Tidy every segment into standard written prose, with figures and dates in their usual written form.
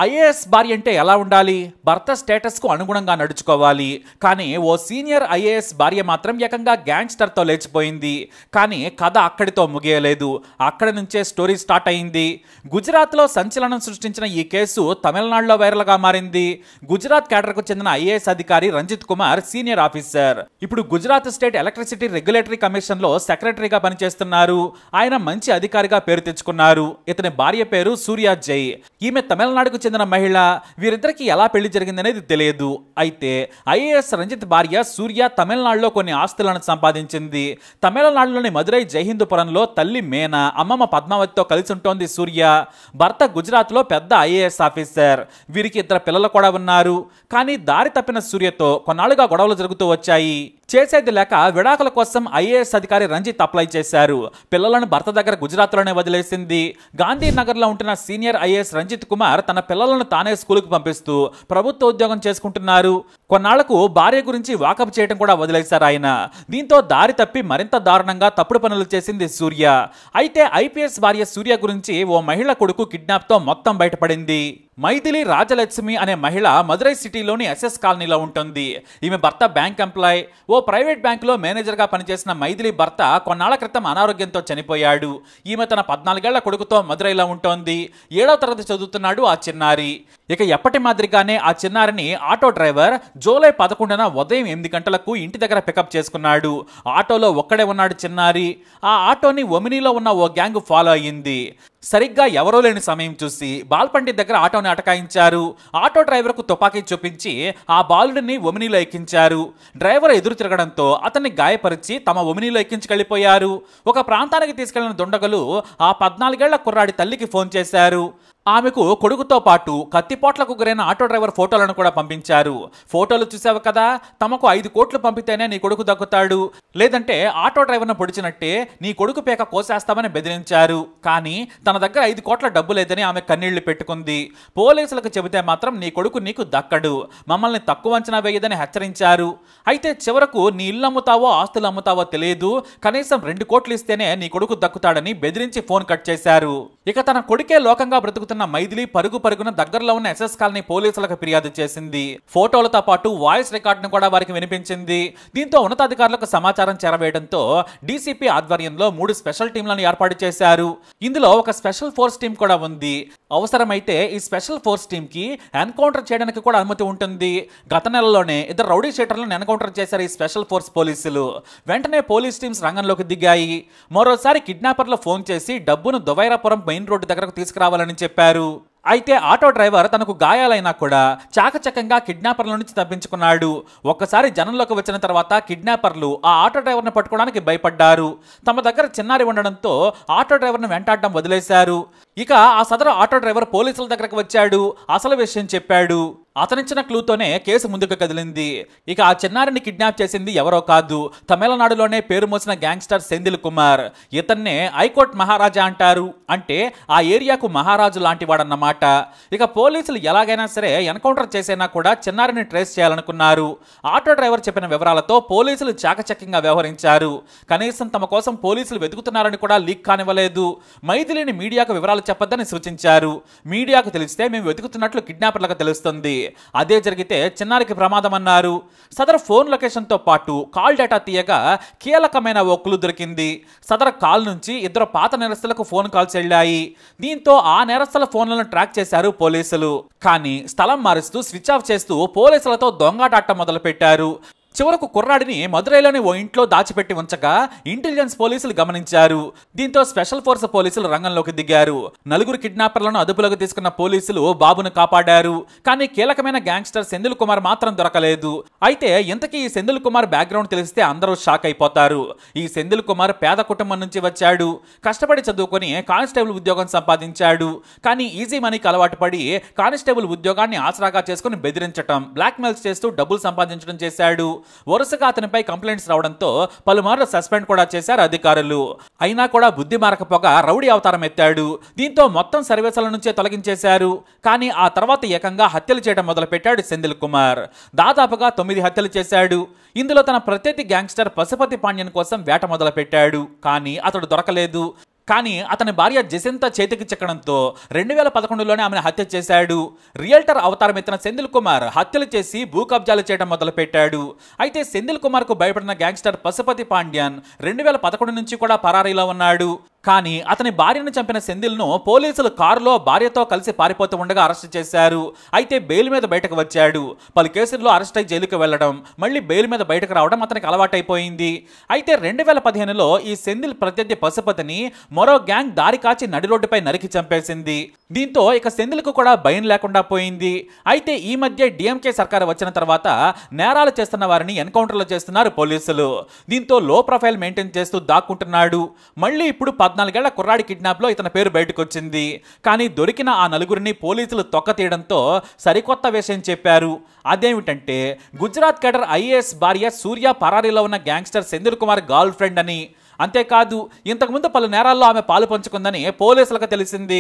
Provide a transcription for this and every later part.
IAS భార్య అంటే ఎలా ఉండాలి? భర్త స్టేటస్కు అనుగుణంగా నడుచుకోవాలి. కానీ ఓ సీనియర్ ఐఏఎస్ భార్య మాత్రం ఏకంగా గ్యాంగ్స్టర్తో లేచిపోయింది. కానీ కథ అక్కడితో ముగియలేదు. అక్కడి నుంచే స్టోరీ స్టార్ట్ అయింది. గుజరాత్లో సంచలనం సృష్టించిన ఈ కేసు తమిళనాడులో వైరల్గా మారింది. గుజరాత్ కేడర్కు చెందిన ఐఏఎస్ అధికారి రంజిత్ కుమార్ సీనియర్ ఆఫీసర్. ఇప్పుడు గుజరాత్ స్టేట్ ఎలక్ట్రిసిటీ రెగ్యులేటరీ కమిషన్లో సెక్రటరీగా పనిచేస్తున్నారు. ఆయన మంచి అధికారిగా పేరు తెచ్చుకున్నారు. ఇతని భార్య పేరు సూర్య జై. ఈమె తమిళనాడుకు చెందిన మహిళ. వీరిద్దరికి ఎలా పెళ్లి జరిగిందనేది తెలియదు. అయితే ఐఏఎస్ రంజిత్ భార్య సూర్య తమిళనాడులో కొన్ని ఆస్తులను సంపాదించింది. తమిళనాడులోని మదురై జైహిందపురంలో తల్లి మేనా, అమ్మమ్మ పద్మావతితో కలిసి ఉంటోంది సూర్య. భర్త గుజరాత్లో పెద్ద ఐఏఎస్ ఆఫీసర్. వీరికి 2 పిల్లలు కూడా ఉన్నారు. కానీ దారి తప్పిన సూర్యతో కొన్నాళ్లుగా గొడవలు జరుగుతూ వచ్చాయి. చేసేది లేక విడాకుల కోసం ఐఏఎస్ అధికారి రంజిత్ అప్లై చేశారు. పిల్లలను భర్త దగ్గర గుజరాత్లోనే వదిలేసింది. గాంధీనగర్లో ఉంటున్న సీనియర్ ఐఏఎస్ రంజిత్ కుమార్ తన పిల్లలను తానే స్కూలుకు పంపిస్తూ ప్రభుత్వ ఉద్యోగం చేసుకుంటున్నారు. కొన్నాళ్లకు భార్య గురించి వాకప్ చేయడం కూడా వదిలేశారు ఆయన. దీంతో దారి తప్పి మరింత దారుణంగా తప్పుడు పనులు చేసింది సూర్య. అయితే ఐపీఎస్ భార్య సూర్య గురించి ఓ మహిళ కొడుకు కిడ్నాప్తో మొత్తం బయటపడింది. మైథిలి రాజలక్ష్మి అనే మహిళ మదురై సిటీలోని ఎస్ఎస్ కాలనీలో ఉంటుంది. ఈమె భర్త బ్యాంక్ ఎంప్లాయ్. ఓ ప్రైవేట్ బ్యాంకులో మేనేజర్గా పనిచేసిన మైథిలి భర్త కొన్నాళ్ల క్రితం అనారోగ్యంతో చనిపోయాడు. ఈమె తన 14 ఏళ్ల కొడుకుతో మదురైలో ఉంటోంది. 7వ తరగతి చదువుతున్నాడు ఆ చిన్నారి. ఇక ఎప్పటి మాదిరిగానే ఆ చిన్నారిని ఆటో డ్రైవర్ జూలై 11న ఉదయం 8 గంటలకు ఇంటి దగ్గర పికప్ చేసుకున్నాడు. ఆటోలో ఒక్కడే ఉన్నాడు చిన్నారి. ఆ ఆటోని ఒమినీలో ఉన్న ఓ గ్యాంగ్ ఫాలో అయ్యింది. సరిగ్గా ఎవరో లేని సమయం చూసి బాల్పండి దగ్గర ఆటోని అటకాయించారు. ఆటో డ్రైవర్కు తుపాకీ చూపించి ఆ బాలుడిని ఒమినీలో ఎక్కించారు. డ్రైవర్ ఎదురు తిరగడంతో అతన్ని గాయపరిచి తమ ఒమినీలో ఎక్కించుకెళ్లిపోయారు. ఒక ప్రాంతానికి తీసుకెళ్లిన దుండగులు ఆ 14 ఏళ్ల కుర్రాడి తల్లికి ఫోన్ చేశారు. ఆమెకు కొడుకుతో పాటు కత్తిపోట్లకు గురైన ఆటో డ్రైవర్ ఫోటోలను కూడా పంపించారు. ఫోటోలు చూసావు కదా, తమకు 5 కోట్లు పంపితేనే నీ కొడుకు దక్కుతాడు, లేదంటే ఆటో డ్రైవర్ను పొడిచినట్టే నీ కొడుకు పేక కోసేస్తామని బెదిరించారు. కానీ తన దగ్గర 5 కోట్ల డబ్బు లేదని ఆమె కన్నీళ్లు పెట్టుకుంది. పోలీసులకు చెబితే మాత్రం నీ కొడుకు నీకు దక్కడు, మమ్మల్ని తక్కువ అంచనా వేయదని హెచ్చరించారు. అయితే చివరకు నీ ఇల్లు అమ్ముతావో ఆస్తులు అమ్ముతావో తెలియదు, కనీసం 2 కోట్లు ఇస్తేనే నీ కొడుకు దక్కుతాడని బెదిరించి ఫోన్ కట్ చేశారు. ఇక తన కొడుకే లోకంగా బ్రతుకుతున్న మైథిలి పరుగున దగ్గరలో ఉన్న ఎస్ఎస్ కాలనీ పోలీసులకు ఫిర్యాదు చేసింది. ఫోటోలతో పాటు వాయిస్ రికార్డును కూడా వారికి వినిపించింది. దీంతో ఉన్నతాధికారులకు సమాచారం చేరవేయడంతో డీసీపీ ఆధ్వర్యంలో 3 స్పెషల్ టీంలను ఏర్పాటు చేశారు. ఇందులో ఒక స్పెషల్ ఫోర్స్ టీం కూడా ఉంది. అవసరమైతే ఈ స్పెషల్ ఫోర్స్ టీం కి ఎన్కౌంటర్ చేయడానికి కూడా అనుమతి ఉంటుంది. గత నెలలోనే 2 రౌడీ షీటర్లను ఎన్కౌంటర్ చేశారు ఈ స్పెషల్ ఫోర్స్ పోలీసులు. వెంటనే పోలీస్ టీమ్స్ రంగంలోకి దిగాయి. మరోసారి కిడ్నాపర్లు ఫోన్ చేసి డబ్బును దువైరాపురం మెయిన్ రోడ్డు దగ్గరకు తీసుకురావాలని చెప్పారు. అయితే ఆటో డ్రైవర్ తనకు గాయాలైనా కూడా చాకచక్యంగా కిడ్నాపర్ల నుంచి తప్పించుకున్నాడు. ఒక్కసారి జనంలోకి వచ్చిన తర్వాత కిడ్నాపర్లు ఆ ఆటో డ్రైవర్ను పట్టుకోవడానికి భయపడ్డారు. తమ దగ్గర చిన్నారి ఉండడంతో ఆటో డ్రైవర్ను వెంటాడడం వదిలేశారు. ఇక ఆ సదరు ఆటో డ్రైవర్ పోలీసుల దగ్గరకు వచ్చాడు. అసలు విషయం చెప్పాడు. అతనిచ్చిన క్లూతోనే కేసు ముందుకు కదిలింది. ఇక ఆ చిన్నారిని కిడ్నాప్ చేసింది ఎవరో కాదు, తమిళనాడులోనే పేరు మోసిన గ్యాంగ్స్టర్ సెంధిల్ కుమార్. ఇతన్నే హైకోర్టు మహారాజా అంటారు. అంటే ఆ ఏరియాకు మహారాజు లాంటి వాడన్నమాట. ఇక పోలీసులు ఎలాగైనా సరే ఎన్కౌంటర్ చేసైనా కూడా చిన్నారిని ట్రేస్ చేయాలనుకున్నారు. ఆటో డ్రైవర్ చెప్పిన వివరాలతో పోలీసులు చాకచక్యంగా వ్యవహరించారు. కనీసం తమ కోసం పోలీసులు వెతుకుతున్నారని కూడా లీక్ కానివ్వలేదు. మైథిలిని మీడియాకు వివరాలు చెప్పొద్దని సూచించారు. మీడియాకు తెలిస్తే మేము వెతుకుతున్నట్లు కిడ్నాపర్లకు తెలుస్తుంది, అదే జరిగితే చిన్నారికి ప్రమాదం అన్నారు. సదరు ఫోన్ లొకేషన్ తో పాటు కాల్ డేటా తీయగా కీలకమైన ఓ క్లూ దొరికింది. సదరు కాల్ నుంచి 2 పాత నేరస్తులకు ఫోన్ కాల్స్ వెళ్ళాయి. దీంతో ఆ నేరస్తుల ఫోన్లను ట్రాక్ చేశారు పోలీసులు. కానీ స్థలం మారుస్తూ స్విచ్ ఆఫ్ చేస్తూ పోలీసులతో దొంగాటాట మొదలు పెట్టారు. చివరకు కుర్రాడిని మదురైలోని ఓ ఇంట్లో దాచిపెట్టి ఉంచగా ఇంటెలిజెన్స్ పోలీసులు గమనించారు. దీంతో స్పెషల్ ఫోర్స్ పోలీసులు రంగంలోకి దిగారు. 4 కిడ్నాపర్లను అదుపులోకి తీసుకున్న పోలీసులు బాబును కాపాడారు. కానీ కీలకమైన గ్యాంగ్స్టర్ సెంధిల్ కుమార్ మాత్రం దొరకలేదు. అయితే ఇంతకీ ఈ సెంధిల్ కుమార్ బ్యాక్గ్రౌండ్ తెలిస్తే అందరూ షాక్ అయిపోతారు. ఈ సెంధిల్ కుమార్ పేద కుటుంబం నుంచి వచ్చాడు. కష్టపడి చదువుకొని కానిస్టేబుల్ ఉద్యోగం సంపాదించాడు. కానీ ఈజీ మనీకి అలవాటు పడి కానిస్టేబుల్ ఉద్యోగాన్ని ఆసరాగా చేసుకుని బెదిరించడం, బ్లాక్మెయిల్స్ చేస్తూ డబ్బులు సంపాదించడం చేశాడు. వరుసగా అతనిపై కంప్లైంట్స్ రావడంతో పలుమార్లు సస్పెండ్ కూడా చేశారు అధికారులు. అయినా కూడా బుద్ధి మారకపోగా రౌడీ అవతారం ఎత్తాడు. దీంతో మొత్తం సర్వీసుల నుంచే తొలగించేశారు. కానీ ఆ తర్వాత ఏకంగా హత్యలు చేయడం మొదలుపెట్టాడు సెంధిల్ కుమార్. దాదాపుగా 9 హత్యలు చేశాడు. ఇందులో తన ప్రత్యర్థి గ్యాంగ్స్టర్ పశుపతి పాండ్యన్ కోసం వేట మొదలుపెట్టాడు. కానీ అతడు దొరకలేదు. కానీ అతని భార్య జసింత చేతికి చిక్కడంతో 2011లోనే ఆమెను హత్య చేశాడు. రియల్టర్ అవతారం ఎత్తిన సెంధిల్ కుమార్ హత్యలు చేసి భూ కబ్జాలు చేయడం మొదలుపెట్టాడు. అయితే సెంధిల్ కుమార్ కు భయపడిన గ్యాంగ్స్టర్ పశుపతి పాండ్యన్ 2011 నుంచి కూడా పరారీలో ఉన్నాడు. కానీ అతని భార్యను చంపిన సెంధిల్ను పోలీసులు కారులో భార్యతో కలిసి పారిపోతూ ఉండగా అరెస్ట్ చేశారు. అయితే బెయిల్ మీద బయటకు వచ్చాడు. పలు కేసుల్లో అరెస్ట్ అయి జైలుకు వెళ్లడం, మళ్ళీ బెయిల్ మీద బయటకు రావడం అతనికి అలవాటైపోయింది. అయితే 2015లో ఈ సెంధిల్ ప్రత్యర్థి పశుపతిని మరో గ్యాంగ్ దారి కాచి నడి రోడ్డుపై నరికి చంపేసింది. దీంతో ఇక సెంధిల్కు కూడా భయం లేకుండా పోయింది. అయితే ఈ మధ్య డిఎంకే సర్కారు వచ్చిన తర్వాత నేరాలు చేస్తున్న వారిని ఎన్కౌంటర్లు చేస్తున్నారు పోలీసులు. దీంతో లో ప్రొఫైల్ మెయింటైన్ చేస్తూ దాక్కుంటున్నాడు. మళ్ళీ ఇప్పుడు 14 ఏళ్ల కుర్రాడి కిడ్నాప్ లో ఇతని పేరు బయటకు వచ్చింది. కానీ దొరికిన ఆ నలుగురిని పోలీసులు తొక్క తీయడంతో సరికొత్త విషయం చెప్పారు. అదేమిటంటే గుజరాత్ కేడర్ ఐఏఎస్ భార్య సూర్య పరారీలో ఉన్న gangster Senthil Kumar girl friend అని. అంతేకాదు ఇంతకుముందు పలు నేరాల్లో ఆమె పాలు పంచుకుందని పోలీసులకు తెలిసింది.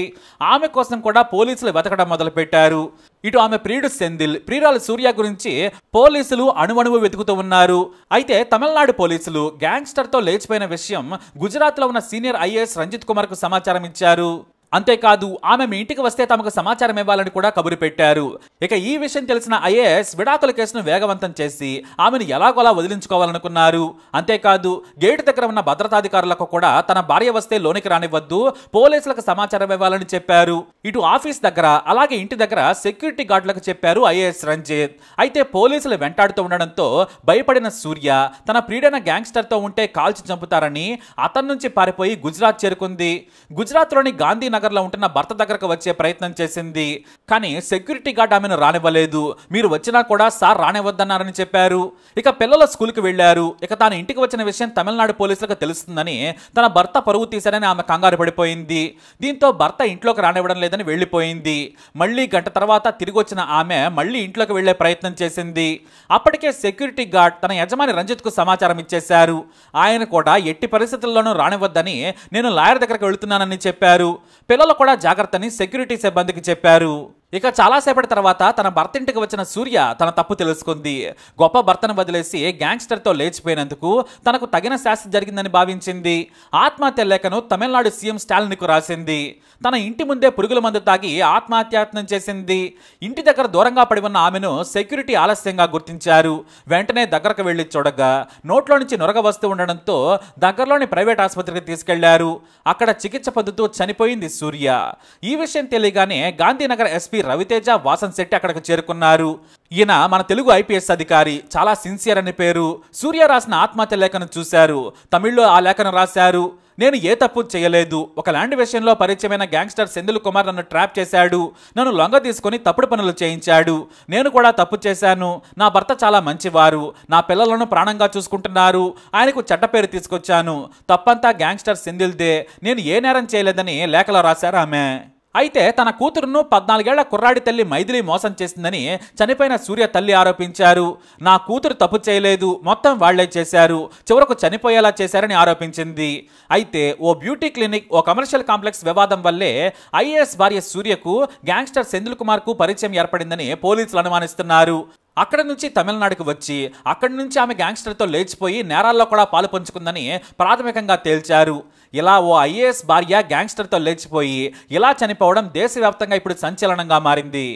ఆమె కోసం కూడా పోలీసులు వెతకడం మొదలుపెట్టారు. ఇటు ఆమె ప్రియుడు సెంధిల్, ప్రియురాలు సూర్య గురించి పోలీసులు అణువణువు వెతుకుతూ ఉన్నారు. అయితే తమిళనాడు పోలీసులు గ్యాంగ్స్టర్తో లేచిపోయిన విషయం గుజరాత్లో ఉన్న సీనియర్ ఐఏఎస్ రంజిత్ కుమార్ కు సమాచారం ఇచ్చారు. అంతేకాదు ఆమె మీ ఇంటికి వస్తే తమకు సమాచారం ఇవ్వాలని కూడా కబురు పెట్టారు. ఇక ఈ విషయం తెలిసిన ఐఏఎస్ విడాకుల కేసును వేగవంతం చేసి ఆమెను ఎలాగోలా వదిలించుకోవాలనుకున్నారు. అంతేకాదు గేటు దగ్గర ఉన్న భద్రతాధికారులకు కూడా తన భార్య వస్తే లోనికి రానివ్వద్దు, పోలీసులకు సమాచారం ఇవ్వాలని చెప్పారు. ఇటు ఆఫీస్ దగ్గర అలాగే ఇంటి దగ్గర సెక్యూరిటీ గార్డులకు చెప్పారు ఐఏఎస్ రంజిత్. అయితే పోలీసులు వెంటాడుతూ ఉండడంతో భయపడిన సూర్య తన ప్రియుడైన గ్యాంగ్స్టర్తో ఉంటే కాల్చి చంపుతారని అతని నుంచి పారిపోయి గుజరాత్ చేరుకుంది. గుజరాత్లోని గాంధీ నగర్లో ఉంటున్న భర్త దగ్గరకు వచ్చే ప్రయత్నం చేసింది. కానీ సెక్యూరిటీ గార్డ్ ఆమెను రానివ్వలేదు. మీరు వచ్చినా కూడా సార్ రానివ్వద్దన్నారని చెప్పారు. ఇక పిల్లల స్కూల్కి వెళ్లారు. ఇక తాను ఇంటికి వచ్చిన విషయం తమిళనాడు పోలీసులకు తెలుస్తుందని తన భర్త పరువు తీశారని ఆమె కంగారు పడిపోయింది. దీంతో భర్త ఇంట్లోకి రానివ్వడం లేదని వెళ్లిపోయింది. మళ్ళీ గంట తర్వాత తిరిగి వచ్చిన ఆమె మళ్ళీ ఇంట్లోకి వెళ్లే ప్రయత్నం చేసింది. అప్పటికే సెక్యూరిటీ గార్డ్ తన యజమాని రంజిత్ కు సమాచారం ఇచ్చేశారు. ఆయన కూడా ఎట్టి పరిస్థితుల్లోనూ రానివ్వద్దని నేను లాయర్ దగ్గరకు వెళుతున్నానని చెప్పారు. పిల్లలు కూడా జాగ్రత్తని సెక్యూరిటీ సిబ్బందికి చెప్పారు. ఇక చాలాసేపటి తర్వాత తన భర్త ఇంటికి వచ్చిన సూర్య తన తప్పు తెలుసుకుంది. గొప్ప భర్తను వదిలేసి గ్యాంగ్స్టర్తో లేచిపోయినందుకు తనకు తగిన శాస్తి జరిగిందని భావించింది. ఆత్మహత్య లేఖను తమిళనాడు సీఎం స్టాలిన్కు రాసింది. తన ఇంటి ముందే పురుగుల మందు తాగి ఆత్మహత్యాయత్నం చేసింది. ఇంటి దగ్గర దూరంగా పడి ఉన్న ఆమెను సెక్యూరిటీ ఆలస్యంగా గుర్తించారు. వెంటనే దగ్గరకు వెళ్లి చూడగా నోట్లో నుంచి నొరగ వస్తూ ఉండడంతో దగ్గరలోని ప్రైవేట్ ఆసుపత్రికి తీసుకెళ్లారు. అక్కడ చికిత్స పొందుతూ చనిపోయింది సూర్య. ఈ విషయం తెలియగానే గాంధీనగర్ ఎస్పీ రవితేజ, వాసన్ శెట్టి అక్కడికి చేరుకున్నారు. ఈయన మన తెలుగు ఐపీఎస్ అధికారి, చాలా సిన్సియర్ అని పేరు. సూర్య రాసిన ఆత్మహత్య లేఖను చూశారు. తమిళ్లో ఆ లేఖను రాశారు. నేను ఏ తప్పు చేయలేదు. ఒక ల్యాండ్ విషయంలో పరిచయమైన గ్యాంగ్స్టర్ సెంధిల్ కుమార్ నన్ను ట్రాప్ చేశాడు. నన్ను లొంగ తీసుకుని తప్పుడు పనులు చేయించాడు. నేను కూడా తప్పు చేశాను. నా భర్త చాలా మంచివారు. నా పిల్లలను ప్రాణంగా చూసుకుంటున్నారు. ఆయనకు చెడ్డ పేరు తీసుకొచ్చాను. తప్పంతా గ్యాంగ్స్టర్ సెంధిల్దే. నేను ఏ నేరం చేయలేదని లేఖలో రాశారు ఆమె. అయితే తన కూతురును 14 ఏళ్ల కుర్రాడి తల్లి మైథిలి మోసం చేసిందని చనిపోయిన సూర్య తల్లి ఆరోపించారు. నా కూతురు తప్పు చేయలేదు, మొత్తం వాళ్లే చేశారు, చివరకు చనిపోయేలా చేశారని ఆరోపించింది. అయితే ఓ బ్యూటీ క్లినిక్, ఓ కమర్షియల్ కాంప్లెక్స్ వివాదం వల్లే ఐఏఎస్ భార్య సూర్యకు గ్యాంగ్స్టర్ సెంధిల్ కుమార్ కు పరిచయం ఏర్పడిందని పోలీసులు అనుమానిస్తున్నారు. అక్కడి నుంచి తమిళనాడుకు వచ్చి అక్కడి నుంచి ఆమె గ్యాంగ్స్టర్తో లేచిపోయి నేరాల్లో కూడా పాలు పంచుకుందని ప్రాథమికంగా తేల్చారు. ఇలా ఓ ఐఏఎస్ భార్య గ్యాంగ్స్టర్తో లేచిపోయి ఇలా చనిపోవడం దేశవ్యాప్తంగా ఇప్పుడు సంచలనంగా మారింది.